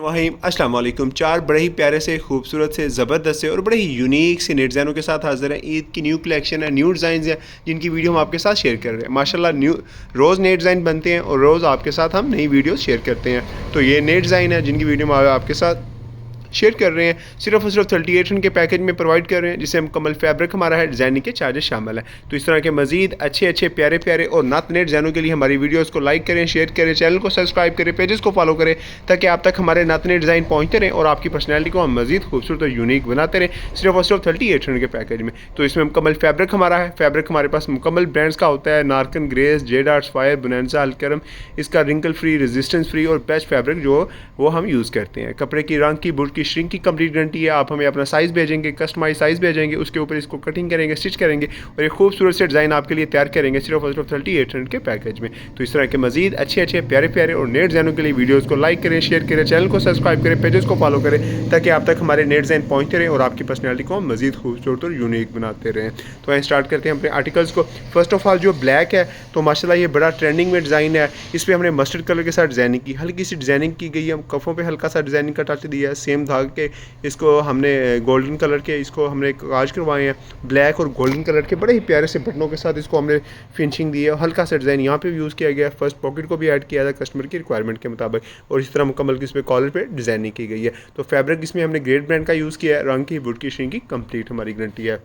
अस्सलाम वालेकुम। चार बड़े ही प्यारे से खूबसूरत से ज़बरदस्त से और बड़े ही यूनिक से नेट डिज़ाइनों के साथ हाज़िर है। ईद की न्यू कलेक्शन है, न्यू डिज़ाइन है जिनकी वीडियो हम आपके साथ शेयर कर रहे हैं। माशाल्लाह न्यू रोज़ नए डिज़ाइन बनते हैं और रोज़ आपके साथ हम नई वीडियो शेयर करते हैं। तो ये नए डिज़ाइन है जिनकी वीडियो हम आपके साथ शेयर कर रहे हैं। सिर्फ और सिर्फ 3800 के पैकेज में प्रोवाइड कर रहे हैं, जिससे मुकम्मल फैब्रिक हमारा है, डिज़ाइनिंग के चार्जेस शामिल हैं। तो इस तरह के मजीद अच्छे प्यारे प्यारे और नत नए डिज़ाइनों के लिए हमारी वीडियोस को लाइक करें, शेयर करें, चैनल को सब्सक्राइब करें, पेजेस को फॉलो करें, ताकि आप तक हमारे नत नए डिज़ाइन पहुँचते रहें और आपकी पर्सनैलिटी को हम मजीद खूबसूरत और यूनिक बनाते रहें। सिर्फ और सिर्फ 3800 के पैकेज में। तो इसमें मुकम्मल फैब्रिक हमारा है। फैब्रिक हमारे पास मुकम्मल ब्रांड्स का होता है, नार्कन, Grace, Z arts, Fire, Bonanza, Alkaram. इसका रिंकल फ्री, रेजिस्टेंस फ्री और बेस्ट फैब्रिक जो वो हम यूज़ करते हैं। कपड़े की रंग की, बुट की, श्रिंक की कंप्लीट गारंटी है। आप हमें अपना साइज़ भेजेंगे, कस्टमाइज साइज़ भेजेंगे, उसके ऊपर इसको कटिंग करेंगे, स्टिच करेंगे और एक खूबसूरत से डिज़ाइन आपके लिए तैयार करेंगे सिर्फ और सिर्फ 3800 के पैकेज में। तो इस तरह के मजीद अच्छे प्यारे प्यारे और नए डिज़ाइनों के लिए वीडियोज़ को लाइक करें, शेयर करें, चैनल को सब्सक्राइब करें, पेजेस को फॉलो करें, ताकि आप तक हमारे नए डिज़ाइन पहुँचते रहें और आपकी पर्सनैलिटी को हम मजीद खूबसूरत और यूनिक बनाते रहें। तो आइए स्टार्ट करते हैं अपने आर्टिकल्स को। फर्स्ट ऑफ ऑल जो ब्लैक है, तो माशाल्लाह ये बड़ा ट्रेंडिंग में डिज़ाइन है। इस पर हमने मस्टर्ड कलर के साथ डिज़ाइनिंग की, हल्की सी डिज़ाइनिंग की गई है। हम कफ़ों पे हल्का सा डिज़ाइनिंग का टच दिया है, सेम धागे के इसको हमने गोल्डन कलर के इसको हमने काज करवाए हैं। ब्लैक और गोल्डन कलर के बड़े ही प्यारे से बटनों के साथ इसको हमने फिनिशिंग दी है। हल्का सा डिज़ाइन यहाँ पे भी यूज़ किया गया है। फर्स्ट पॉकेट को भी ऐड किया था कस्टमर की रिक्वायरमेंट के मुताबिक, और इस तरह मुकम्मल इसमें कॉलर पे डिज़ाइनिंग की गई है। तो फैब्रिक इसमें हमने ग्रेट ब्रांड का यूज़ किया है। रंग की, बुट की, श्रिंक की कंप्लीट हमारी गारंटी है।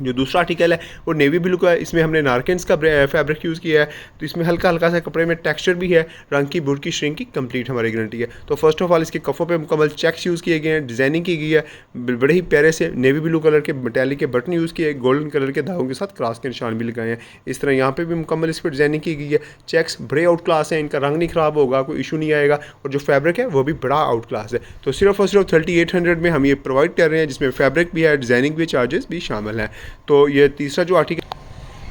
जो दूसरा आर्टिकल है वो नेवी ब्लू का है। इसमें हमने नार्केंस का फैब्रिक यूज़ किया है। तो इसमें हल्का सा कपड़े में टेक्सचर भी है। रंग की, बुट की, श्रिंक की कंप्लीट हमारी गारंटी है। तो फर्स्ट ऑफ ऑल इसके कफ़ों पे मुकम्मल चेक्स यूज़ किए गए हैं, डिज़ाइनिंग की गई है। बड़े ही प्यारे से नेवी ब्लू कलर के मेटालिक के बटन यूज़ किए, गोल्डन कलर के धागों के साथ क्रॉस के निशान भी लगाए हैं। इस तरह यहाँ पर भी मुकम्मल इस पर डिज़ाइनिंग की गई है। चेक्स बड़े आउट क्लास है, इनका रंग नहीं ख़राब होगा, कोई इशू नहीं आएगा, और जो फैब्रिक है वो भी बड़ा आउट क्लास है। तो सिर्फ और सिर्फ 3800 में हम ये प्रोवाइड कर रहे हैं, जिसमें फैब्रिक भी है, डिज़ाइनिंग भी, चार्जेस भी शामिल हैं। तो ये तीसरा जो आर्टिकल,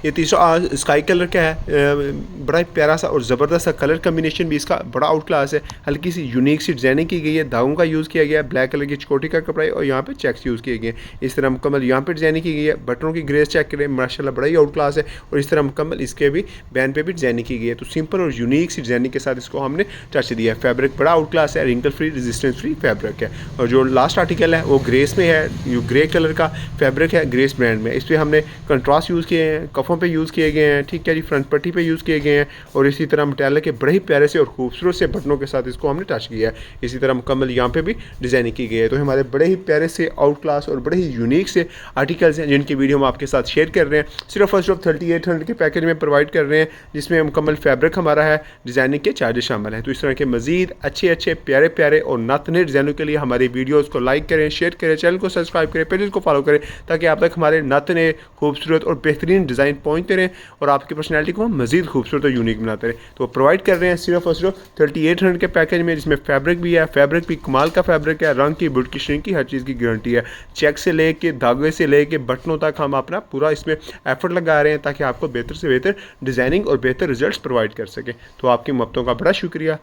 ये तीसरा स्काई कलर का है। बड़ा प्यारा सा और ज़बरदस्त सा कलर कम्बिनेशन भी इसका बड़ा आउट क्लास है। हल्की सी यूनिक सी डिज़ाइनिंग की गई है, धागों का यूज़ किया गया है, ब्लैक कलर की चकोटी का कपड़ा है और यहाँ पे चेक्स यूज़ किए गए हैं। इस तरह मुकम्मल यहाँ पे डिज़ाइनिंग की गई है। बटनों की ग्रेस चेक करें, माशाल्लाह बड़ा ही आउट क्लास है। और इस तरह मुकम्मल इसके भी बैन पे भी डिज़ाइनिंग की गई है। तो सिंपल और यूनिक सी डिज़ाइनिंग के साथ इसको हमने टच दिया है। फैब्रिक बड़ा आउट क्लास है, wrinkle free, resistance free fabric है। और जो लास्ट आर्टिकल है वो ग्रेस में है। जो ग्रे कलर का फैब्रिक है ग्रेस ब्रांड में, इस पर हमने कंट्रास्ट यूज़ किए हैं, कफ़ों पर यूज़ किए गए हैं, ठीक है जी, फ्रंट पट्टी पे यूज़ किए गए हैं। और इसी तरह मेटालिक के बड़े ही प्यारे से और खूबसूरत से बटनों के साथ इसको हमने टच किया है। इसी तरह मुकम्मल यहाँ पे भी डिज़ाइनिंग की गई है। तो हमारे बड़े ही प्यारे से आउट क्लास और बड़े ही यूनिक से आर्टिकल्स हैं, जिनकी वीडियो हम आपके साथ शेयर कर रहे हैं। सिर्फ और सिर्फ 3800 के पैकेज में प्रोवाइड कर रहे हैं, जिसमें मुकम्मल फैब्रिक हमारा है, डिज़ाइनिंग के चार्जेस शामिल हैं। तो इस तरह के मजीद अच्छे प्यारे प्यारे और नत नए डिज़ाइनों के लिए हमारी वीडियोज़ को लाइक करें, शेयर करें, चैनल को सब्सक्राइब करें, पेजेस को फॉलो करें, ताकि आप तक हमारे नत नए खूबसूरत और बेहतरीन डिज़ाइन पहुँचते रहें और आपकी पर्सनैलिटी को हम मजीद खूबसूरत और यूनिक बनाते रहे। तो प्रोवाइड कर रहे हैं सिर्फ और सिर्फ 3800 के पैकेज में, जिसमें फैब्रिक भी है। फैब्रिक भी कमाल का फैब्रिक है, रंग की, बुट की, श्रिंक की, हर चीज़ की गारंटी है। चेक से लेके, धागे से लेके, बटनों तक हम अपना पूरा इसमें एफर्ट लगा रहे हैं, ताकि आपको बेहतर से बेहतर डिज़ाइनिंग और बेहतर रिजल्ट्स प्रोवाइड कर सकें। तो आपकी मोहब्बतों का बड़ा शुक्रिया।